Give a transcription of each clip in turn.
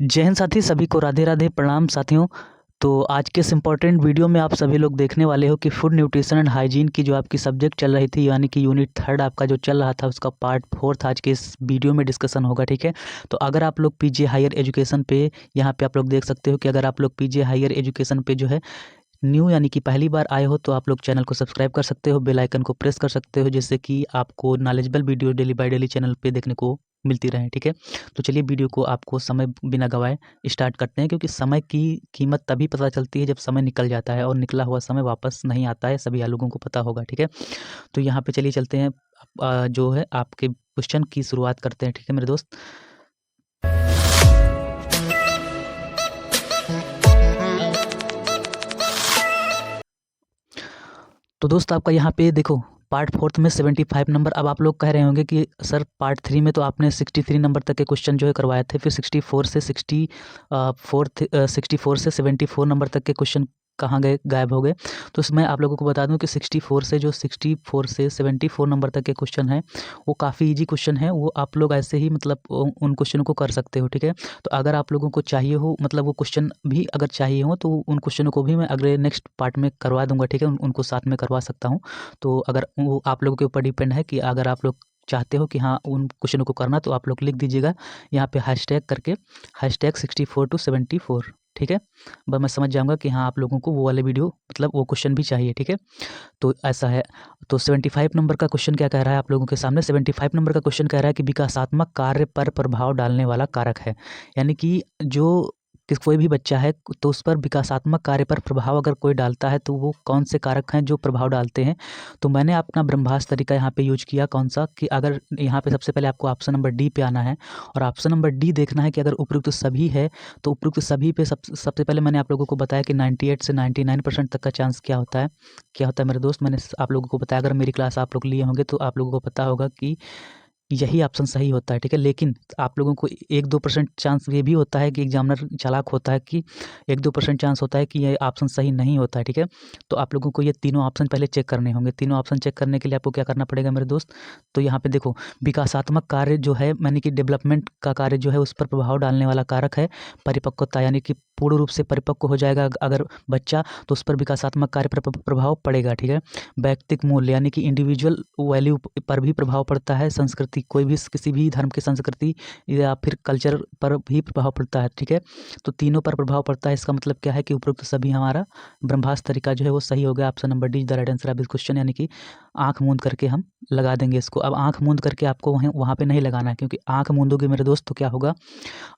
जय हिंद साथी, सभी को राधे राधे प्रणाम साथियों। तो आज के इस इम्पोर्टेंट वीडियो में आप सभी लोग देखने वाले हो कि फूड न्यूट्रिशन एंड हाइजीन की जो आपकी सब्जेक्ट चल रही थी, यानी कि यूनिट 3 आपका जो चल रहा था, उसका पार्ट 4 आज के इस वीडियो में डिस्कशन होगा। ठीक है, तो अगर आप लोग पीजी हायर एजुकेशन पे, यहाँ पे आप लोग देख सकते हो कि अगर आप लोग पीजी हायर एजुकेशन पे जो है न्यू यानी कि पहली बार आए हो, तो आप लोग चैनल को सब्सक्राइब कर सकते हो, बेल आइकन को प्रेस कर सकते हो, जिससे कि आपको knowledgeable video daily by daily channel पे देखने को मिलती रहे। ठीक है, तो चलिए वीडियो को आपको समय बिना गवाए स्टार्ट करते हैं, क्योंकि समय की कीमत तभी पता चलती है जब समय निकल जाता है, और निकला हुआ समय वापस नहीं आता है, सभी लोगों को पता होगा। ठीक है, तो यहाँ पे चलिए चलते हैं, जो है आपके क्वेश्चन की शुरुआत करते हैं। ठीक है मेरे दोस्त। तो दोस्त आपका यहाँ पे देखो, पार्ट 4 में 75 नंबर। अब आप लोग कह रहे होंगे कि सर पार्ट 3 में तो आपने 63 नंबर तक के क्वेश्चन जो है करवाए थे, फिर 64 से 74 नंबर तक के क्वेश्चन कहाँ गए, गायब हो गए। तो इसमें आप लोगों को बता दूं कि 64 से 74 नंबर तक के क्वेश्चन हैं, वो काफ़ी इजी क्वेश्चन है। वो आप लोग ऐसे ही मतलब उन क्वेश्चनों को कर सकते हो। ठीक है, तो अगर आप लोगों को चाहिए हो, मतलब वो क्वेश्चन भी अगर चाहिए हो, तो उन क्वेश्चनों को भी मैं अगले नेक्स्ट पार्ट में करवा दूंगा। ठीक है, उनको साथ में करवा सकता हूँ। तो अगर वो आप लोगों के ऊपर डिपेंड है कि अगर आप लोग चाहते हो कि हाँ उन क्वेश्चनों को करना, तो आप लोग लिख दीजिएगा यहाँ पे हैशटैग करके, हैशटैग 64 to 74। ठीक है, बस मैं समझ जाऊंगा कि हाँ आप लोगों को वो वाले वीडियो, मतलब वो क्वेश्चन भी चाहिए। ठीक है, तो ऐसा है। तो 75 नंबर का क्वेश्चन क्या कह रहा है आप लोगों के सामने? 75 नंबर का क्वेश्चन कह रहा है कि विकासात्मक कार्य पर प्रभाव डालने वाला कारक है। यानी कि जो कोई भी बच्चा है, तो उस पर विकासात्मक कार्य पर प्रभाव अगर कोई डालता है, तो वो कौन से कारक हैं जो प्रभाव डालते हैं। तो मैंने अपना ब्रह्मास्त्र तरीका यहाँ पे यूज किया। कौन सा? कि अगर यहाँ पे सबसे पहले आपको ऑप्शन नंबर डी पे आना है, और ऑप्शन नंबर डी देखना है कि अगर उपयुक्त सभी है, तो उपयुक्त सभी पे सबसे पहले मैंने आप लोगों को बताया कि 98 से 99% तक का चांस क्या होता है। क्या होता है मेरे दोस्त? मैंने आप लोगों को बताया, अगर मेरी क्लास आप लोग लिए होंगे तो आप लोगों को पता होगा कि यही ऑप्शन सही होता है। ठीक है, लेकिन आप लोगों को 1-2% चांस ये भी होता है कि एग्जामिनर चालाक होता है, कि 1-2% चांस होता है कि ये ऑप्शन सही नहीं होता है। ठीक है, तो आप लोगों को ये तीनों ऑप्शन पहले चेक करने होंगे। तीनों ऑप्शन चेक करने के लिए आपको क्या करना पड़ेगा मेरे दोस्त? तो यहाँ पे देखो, विकासात्मक कार्य जो है, यानी कि डेवलपमेंट का कार्य जो है, उस पर प्रभाव डालने वाला कारक है परिपक्वता, यानी कि पूर्ण रूप से परिपक्व हो जाएगा अगर बच्चा, तो उस पर विकासात्मक कार्य पर प्रभाव पड़ेगा। ठीक है, व्यक्तिक मूल्य यानी कि इंडिविजुअल वैल्यू पर भी प्रभाव पड़ता है। संस्कृति, कोई भी किसी भी धर्म की संस्कृति या फिर कल्चर पर भी प्रभाव पड़ता है। ठीक है, तो तीनों पर प्रभाव पड़ता है। इसका मतलब क्या है कि उपरोक्त सभी हमारा ब्रह्मास्त्र तरीका जो है वो सही हो गया। Option number D the right answer of this question, यानी कि आंख मूंद करके हम लगा देंगे इसको। अब आंख मूंद करके आपको वहाँ पे नहीं लगाना है, क्योंकि आंख मूंदोगे मेरे दोस्त तो क्या होगा,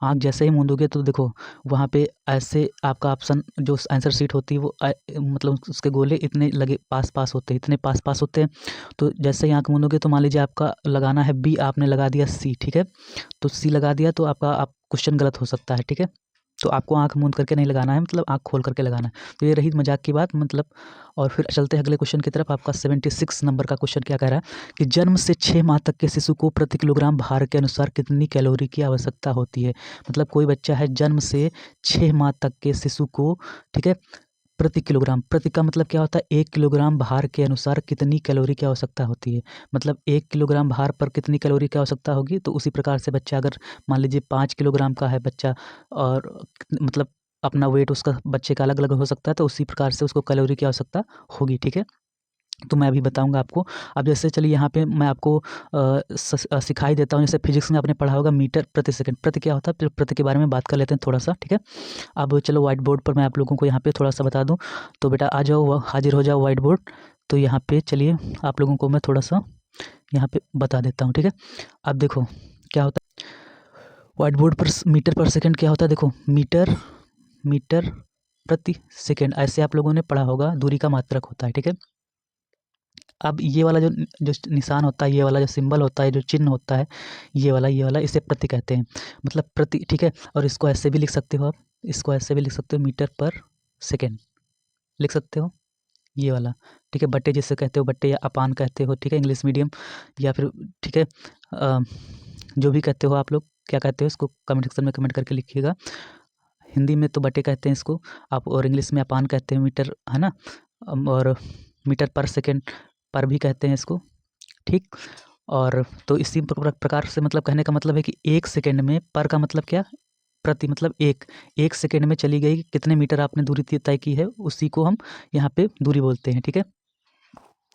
आँख जैसे ही मूंदोगे तो देखो वहाँ पे ऐसे आपका ऑप्शन जो आंसर शीट होती है वो मतलब उसके गोले इतने लगे पास होते हैं, इतने पास होते हैं। तो जैसे ही आँख मूंदोगे तो मान लीजिए आपका लगाना है बी, आपने लगा दिया सी। ठीक है, तो सी लगा दिया तो आपका क्वेश्चन गलत हो सकता है। ठीक है, तो आपको आँख मूंद करके नहीं लगाना है, मतलब आँख खोल करके लगाना है। तो ये रही मजाक की बात, मतलब। और फिर चलते हैं अगले क्वेश्चन की तरफ। आपका 76 नंबर का क्वेश्चन क्या कह रहा है कि जन्म से 6 माह तक के शिशु को प्रति किलोग्राम भार के अनुसार कितनी कैलोरी की आवश्यकता होती है। मतलब कोई बच्चा है, जन्म से 6 माह तक के शिशु को, ठीक है, प्रति किलोग्राम, प्रति का मतलब क्या होता है, 1 किलोग्राम भार के अनुसार कितनी कैलोरी की आवश्यकता होती है। मतलब 1 किलोग्राम भार पर कितनी कैलोरी की आवश्यकता होगी। तो उसी प्रकार से बच्चा अगर मान लीजिए 5 किलोग्राम का है बच्चा, और मतलब अपना वेट उसका बच्चे का अलग अलग हो सकता है, तो उसी प्रकार से उसको कैलोरी की आवश्यकता होगी। ठीक है, तो मैं अभी बताऊंगा आपको। अब जैसे चलिए यहाँ पे मैं आपको सिखाई देता हूँ। जैसे फिजिक्स में आपने पढ़ा होगा मीटर प्रति सेकंड, प्रति क्या होता है, फिर प्रति के बारे में बात कर लेते हैं थोड़ा सा। ठीक है, अब चलो व्हाइट बोर्ड पर मैं आप लोगों को यहाँ पे थोड़ा सा बता दूँ। तो बेटा आ जाओ, हाजिर हो जाओ व्हाइट बोर्ड। तो यहाँ पे चलिए आप लोगों को मैं थोड़ा सा यहाँ पे बता देता हूँ। ठीक है, अब देखो क्या होता है व्हाइट बोर्ड पर, मीटर पर सेकंड क्या होता है। देखो मीटर, मीटर प्रति सेकंड, ऐसे आप लोगों ने पढ़ा होगा, दूरी का मात्रक होता है। ठीक है, अब ये वाला जो जो निशान होता है, ये वाला जो सिंबल होता है, जो चिन्ह होता है, ये वाला इसे प्रति कहते हैं, मतलब प्रति। ठीक है, और इसको ऐसे भी लिख सकते हो आप, इसको ऐसे भी लिख सकते हो, मीटर पर सेकेंड लिख सकते हो, ये वाला। ठीक है, बट्टे जिसे कहते हो, बट्टे या अपान कहते हो। ठीक है, इंग्लिश मीडियम या फिर, ठीक है, जो भी कहते हो आप लोग, क्या कहते हो इसको, कमेंट सेक्शन में कमेंट करके लिखिएगा। हिंदी में तो बट्टे कहते हैं इसको आप, और इंग्लिश में अपान कहते हैं, मीटर है ना। और मीटर पर सेकेंड पर भी कहते हैं इसको। ठीक, और तो इसी प्रकार से, मतलब कहने का मतलब है कि 1 सेकंड में, पर का मतलब क्या, प्रति मतलब एक सेकेंड में चली गई, कितने मीटर आपने दूरी तय की है उसी को हम यहाँ पे दूरी बोलते हैं, ठीक है।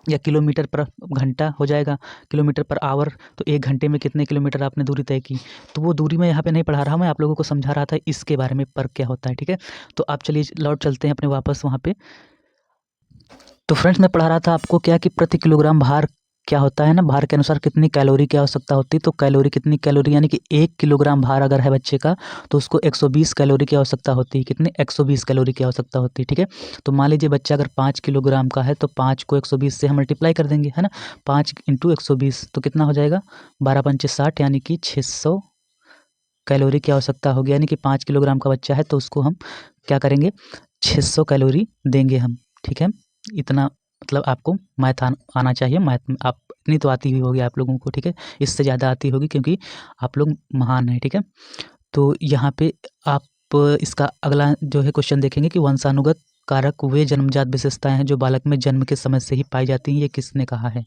या किलोमीटर पर घंटा हो जाएगा, किलोमीटर पर आवर, तो 1 घंटे में कितने किलोमीटर आपने दूरी तय की। तो वो दूरी मैं यहाँ पे नहीं पढ़ा रहा, मैं आप लोगों को समझा रहा था इसके बारे में पर क्या होता है, ठीक है। तो आप चलिए लौट चलते हैं अपने वापस वहाँ पे। तो फ्रेंड्स मैं पढ़ा रहा था आपको क्या कि प्रति किलोग्राम भार क्या होता है ना, भार के अनुसार कितनी कैलोरी की आवश्यकता होती है। तो कैलोरी कितनी कैलोरी यानी कि 1 किलोग्राम भार अगर है बच्चे का तो उसको 120 कैलोरी की आवश्यकता होती है। कितनी 120 कैलोरी की आवश्यकता होती है, ठीक है। तो मान लीजिए बच्चा अगर 5 किलोग्राम का है तो 5 को 120 से हम मल्टीप्लाई कर देंगे, है ना। 5 × 120 तो कितना हो जाएगा, 12 पंचे 60 यानी कि 600 कैलोरी की आवश्यकता होगी। यानी कि 5 किलोग्राम का बच्चा है तो उसको हम क्या करेंगे, 600 कैलोरी देंगे हम, ठीक है। इतना मतलब आपको मैथ आना चाहिए, मैथ आप इतनी तो आती ही होगी आप लोगों को, ठीक है। इससे ज़्यादा आती होगी क्योंकि आप लोग महान हैं, ठीक है। तो यहाँ पे आप इसका अगला जो है क्वेश्चन देखेंगे कि वंशानुगत कारक वे जन्मजात विशेषताएं हैं जो बालक में जन्म के समय से ही पाई जाती हैं। ये किसने कहा है।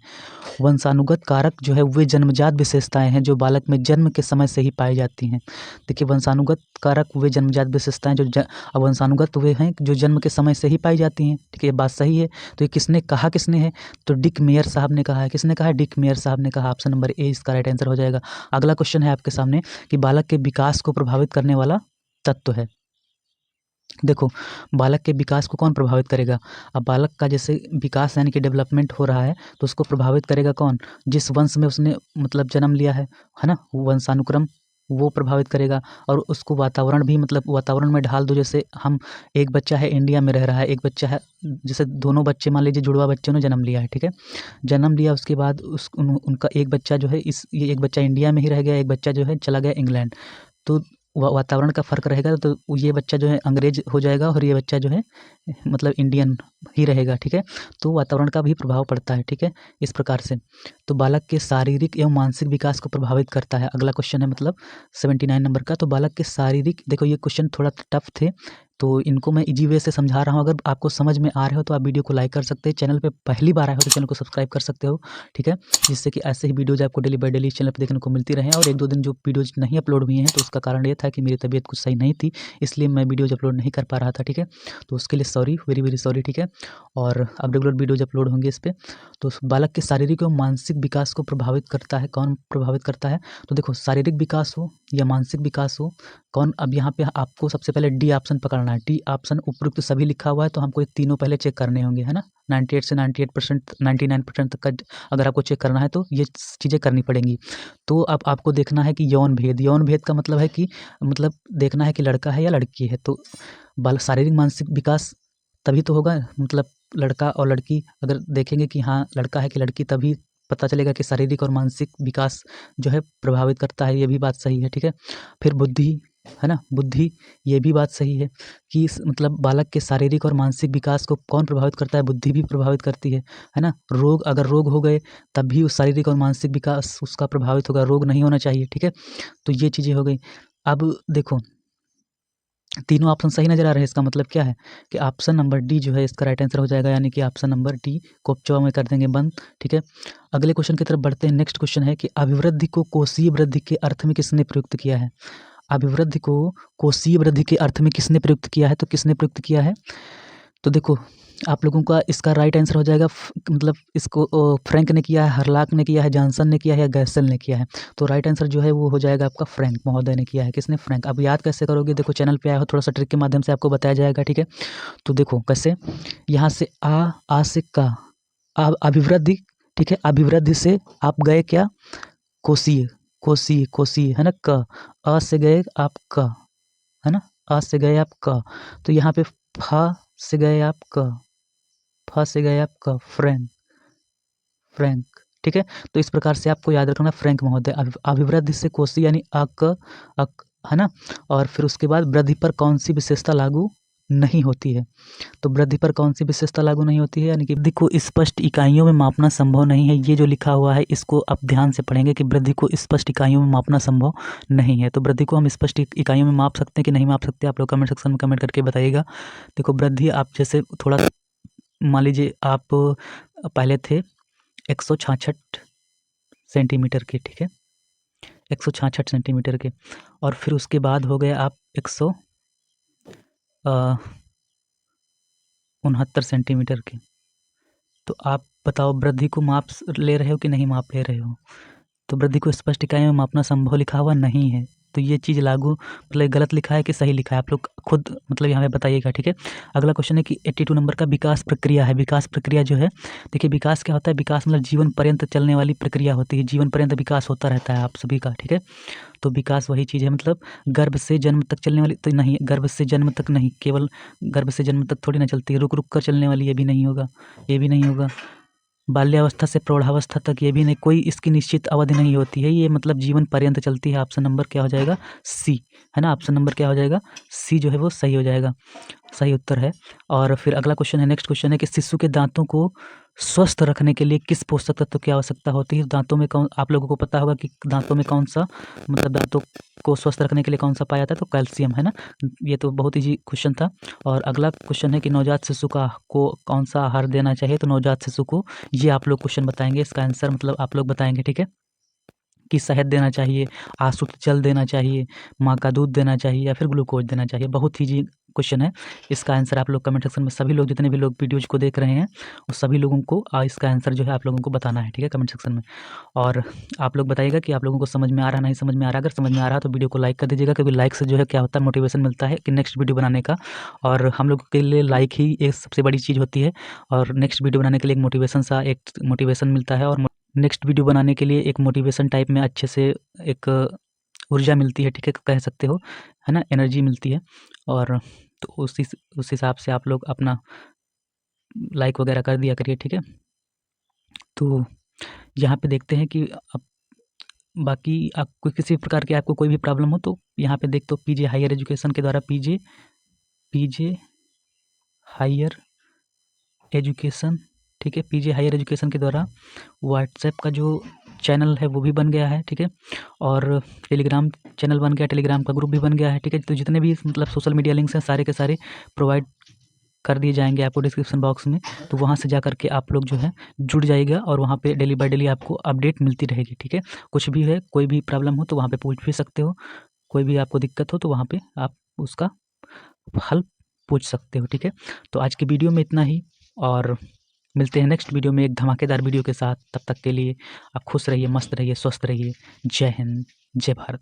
वंशानुगत कारक जो है वे जन्मजात विशेषताएं हैं जो बालक में जन्म के समय से ही पाई जाती हैं। देखिए वंशानुगत कारक वे जन्मजात विशेषताएं जो वंशानुगत वे हैं जो जन्म के समय से ही पाई जाती हैं, ठीक है। ये बात सही है। तो ये किसने कहा, किसने है, तो डिक मेयर साहब ने कहा है। किसने कहा है, डिक मेयर साहब ने कहा। ऑप्शन नंबर ए इसका राइट आंसर हो जाएगा। अगला क्वेश्चन है आपके सामने कि बालक के विकास को प्रभावित करने वाला तत्व है। देखो बालक के विकास को कौन प्रभावित करेगा। अब बालक का जैसे विकास यानी कि डेवलपमेंट हो रहा है तो उसको प्रभावित करेगा कौन, जिस वंश में उसने मतलब जन्म लिया है ना, वंशानुक्रम वो प्रभावित करेगा। और उसको वातावरण भी मतलब वातावरण में ढाल दो। जैसे हम एक बच्चा है इंडिया में रह रहा है, एक बच्चा है, जैसे दोनों बच्चे मान लीजिए जुड़वा बच्चों ने जन्म लिया है, ठीक है। जन्म लिया उसके बाद उनका एक बच्चा जो है ये एक बच्चा इंडिया में ही रह गया, एक बच्चा जो है चला गया इंग्लैंड। तो वातावरण का फ़र्क रहेगा तो ये बच्चा जो है अंग्रेज हो जाएगा और ये बच्चा जो है मतलब इंडियन ही रहेगा, ठीक है। तो वातावरण का भी प्रभाव पड़ता है, ठीक है, इस प्रकार से। तो बालक के शारीरिक एवं मानसिक विकास को प्रभावित करता है। अगला क्वेश्चन है मतलब 79 नंबर का। तो बालक के शारीरिक, देखो ये क्वेश्चन थोड़ा टफ थे तो इनको मैं इजी वे से समझा रहा हूँ। अगर आपको समझ में आ रहे हो तो आप वीडियो को लाइक कर सकते हैं। चैनल पे पहली बार आए हो तो चैनल को सब्सक्राइब कर सकते हो, ठीक है, जिससे कि ऐसे ही वीडियोज़ आपको डेली बाय डेली इस चैनल पे देखने को मिलती रहें। और 1-2 दिन जो वीडियोज़ नहीं अपलोड हुई हैं तो उसका कारण ये था कि मेरी तबीयत कुछ सही नहीं थी, इसलिए मैं वीडियोज़ अपलोड नहीं कर पा रहा था, ठीक है। तो उसके लिए सॉरी, वेरी वेरी सॉरी, ठीक है। और अब रेगुलर वीडियोज़ अपलोड होंगे इस पे। तो बालक के शारीरिक एवं मानसिक विकास को प्रभावित करता है, कौन प्रभावित करता है। तो देखो शारीरिक विकास हो या मानसिक विकास हो, कौन। अब यहाँ पे आपको सबसे पहले डी ऑप्शन पकड़ना है। डी ऑप्शन उपयुक्त सभी लिखा हुआ है तो हमको ये तीनों पहले चेक करने होंगे, है ना। 98 से 98%, 99% तक का अगर आपको चेक करना है तो ये चीज़ें करनी पड़ेंगी। तो अब आपको देखना है कि यौन भेद, यौन भेद का मतलब है कि मतलब देखना है कि लड़का है या लड़की है। तो शारीरिक मानसिक विकास तभी तो होगा, मतलब लड़का और लड़की अगर देखेंगे कि हाँ लड़का है कि लड़की, तभी पता चलेगा कि शारीरिक और मानसिक विकास जो है प्रभावित करता है। ये भी बात सही है, ठीक है। फिर बुद्धि, है ना, बुद्धि, ये भी बात सही है कि मतलब बालक के शारीरिक और मानसिक विकास को कौन प्रभावित करता है, बुद्धि भी प्रभावित करती है ना। रोग, अगर रोग हो गए तब भी उस शारीरिक और मानसिक विकास उसका प्रभावित होगा, रोग नहीं होना चाहिए, ठीक है। तो ये चीज़ें हो गई। अब देखो तीनों ऑप्शन सही नज़र आ रहे हैं, इसका मतलब क्या है कि ऑप्शन नंबर डी जो है इसका राइट आंसर हो जाएगा। यानी कि ऑप्शन नंबर डी को चौ में कर देंगे बंद, ठीक है। अगले क्वेश्चन की तरफ बढ़ते हैं। नेक्स्ट क्वेश्चन है कि अभिवृद्धि को कोशीय वृद्धि के अर्थ में किसने प्रयुक्त किया है। अभिवृद्धि को कोशीय वृद्धि के अर्थ में किसने प्रयुक्त किया है, तो किसने प्रयुक्त किया है। तो देखो आप लोगों का इसका राइट आंसर हो जाएगा मतलब इसको फ्रैंक ने किया है, हर्लाक ने किया है, जॉनसन ने किया है या गैसल ने किया है। तो राइट आंसर जो है वो हो जाएगा आपका फ्रैंक महोदय ने किया है। किसने, फ्रैंक। अब याद कैसे करोगे, देखो चैनल पे आए हो, थोड़ा सा ट्रिक के माध्यम से आपको बताया जाएगा, ठीक है। तो देखो कैसे, यहाँ से आ से का अभिवृद्धि, ठीक है, अभिवृद्धि से आप गए क्या, कोशीय, कोशीय, कोशीय, है ना। क अ से गए आप क, है ना, अ से गए आप क। तो यहाँ पे फ से गए आप क, फ से गए आप क, फ्रैंक, फ्रैंक, ठीक है। तो इस प्रकार से आपको याद रखना फ्रैंक महोदय। अभिवृद्धि से कोशी यानी अक, है ना। और फिर उसके बाद वृद्धि पर कौन सी विशेषता लागू नहीं होती है। तो वृद्धि पर कौन सी विशेषता लागू नहीं होती है, यानी कि वृद्धि को स्पष्ट इकाइयों में मापना संभव नहीं है। ये जो लिखा हुआ है इसको आप ध्यान से पढ़ेंगे कि वृद्धि को स्पष्ट इकाइयों में मापना संभव नहीं है। तो वृद्धि को हम स्पष्ट इकाइयों में माप सकते हैं कि नहीं माप सकते, आप लोग कमेंट सेक्शन में कमेंट करके बताइएगा। देखो वृद्धि आप जैसे थोड़ा मान लीजिए आप पहले थे 166 सेंटीमीटर के, ठीक है, 166 सेंटीमीटर के, और फिर उसके बाद हो गए आप 169 सेंटीमीटर के। तो आप बताओ वृद्धि को माप ले रहे हो कि नहीं माप ले रहे हो? तो वृद्धि को स्पष्ट इकाई में मापना संभव लिखा हुआ नहीं है, तो ये चीज़ लागू मतलब गलत लिखा है कि सही लिखा है, आप लोग खुद मतलब यहाँ पे बताइएगा, ठीक है। अगला क्वेश्चन है कि 82 नंबर का विकास प्रक्रिया है। विकास प्रक्रिया जो है, देखिए विकास क्या होता है? विकास मतलब जीवन पर्यंत चलने वाली प्रक्रिया होती है, जीवन पर्यंत विकास होता रहता है आप सभी का, ठीक है। तो विकास वही चीज़ है, मतलब गर्भ से जन्म तक चलने वाली तो नहीं, गर्भ से जन्म तक नहीं, केवल गर्भ से जन्म तक थोड़ी ना चलती है, रुक रुक कर चलने वाली, ये भी नहीं होगा, ये भी नहीं होगा। बाल्यावस्था से प्रौढ़ावस्था तक, ये भी नहीं, कोई इसकी निश्चित अवधि नहीं होती है, ये मतलब जीवन पर्यंत चलती है। ऑप्शन नंबर क्या हो जाएगा? सी, है ना। ऑप्शन नंबर क्या हो जाएगा? सी जो है वो सही हो जाएगा, सही उत्तर है। और फिर अगला क्वेश्चन है, नेक्स्ट क्वेश्चन है कि शिशु के दांतों को स्वस्थ रखने के लिए किस पोषक तत्व की आवश्यकता होती है? दांतों में कौन, आप लोगों को पता होगा कि दांतों में कौन सा, मतलब दांतों को स्वस्थ रखने के लिए कौन सा पाया जाता है? तो कैल्शियम, है ना। ये तो बहुत ईजी क्वेश्चन था। और अगला क्वेश्चन है कि नवजात शिशु को कौन सा आहार देना चाहिए? तो नवजात शिशु को, ये आप लोग क्वेश्चन बताएंगे, इसका आंसर मतलब आप लोग बताएंगे, ठीक है। कि शहद देना चाहिए, आसुत जल देना चाहिए, माँ का दूध देना चाहिए, या फिर ग्लूकोज देना चाहिए। बहुत ईजी क्वेश्चन है, इसका आंसर आप लोग कमेंट सेक्शन में, सभी लोग जितने भी लोग वीडियोज को देख रहे हैं वो सभी लोगों को इसका आंसर जो है आप लोगों को बताना है, ठीक है, कमेंट सेक्शन में। और आप लोग बताइएगा कि आप लोगों को समझ में आ रहा, नहीं समझ में आ रहा। अगर समझ में आ रहा तो वीडियो को लाइक कर दीजिएगा, क्योंकि लाइक से जो है क्या होता है, मोटिवेशन मिलता है कि नेक्स्ट वीडियो बनाने का। और हम लोग के लिए लाइक ही एक सबसे बड़ी चीज़ होती है, और नेक्स्ट वीडियो बनाने के लिए एक मोटिवेशन मिलता है, और नेक्स्ट वीडियो बनाने के लिए एक मोटिवेशन टाइप में अच्छे से एक ऊर्जा मिलती है, ठीक है, कह सकते हो, है ना, एनर्जी मिलती है। और तो उस हिसाब से आप लोग अपना लाइक वगैरह कर दिया करिए, ठीक है। तो यहाँ पे देखते हैं कि अब बाकी आपको किसी प्रकार की आपको कोई भी प्रॉब्लम हो तो यहाँ पे देखते हो, पीजे हायर एजुकेशन के द्वारा, पीजे हायर एजुकेशन, ठीक है, पीजे हायर एजुकेशन के द्वारा व्हाट्सएप का जो चैनल है वो भी बन गया है, ठीक है। और टेलीग्राम चैनल बन गया, टेलीग्राम का ग्रुप भी बन गया है, ठीक है। तो जितने भी मतलब सोशल मीडिया लिंक्स हैं सारे के सारे प्रोवाइड कर दिए जाएंगे आपको डिस्क्रिप्शन बॉक्स में, तो वहाँ से जा करके आप लोग जो है जुड़ जाइएगा, और वहाँ पे डेली बाय डेली आपको अपडेट मिलती रहेगी, ठीक है। कुछ भी है, कोई भी प्रॉब्लम हो तो वहाँ पे पूछ भी सकते हो, कोई भी आपको दिक्कत हो तो वहाँ पे आप उसका हल पूछ सकते हो, ठीक है। तो आज की वीडियो में इतना ही, और मिलते हैं नेक्स्ट वीडियो में एक धमाकेदार वीडियो के साथ। तब तक के लिए आप खुश रहिए, मस्त रहिए, स्वस्थ रहिए। जय हिंद, जय भारत।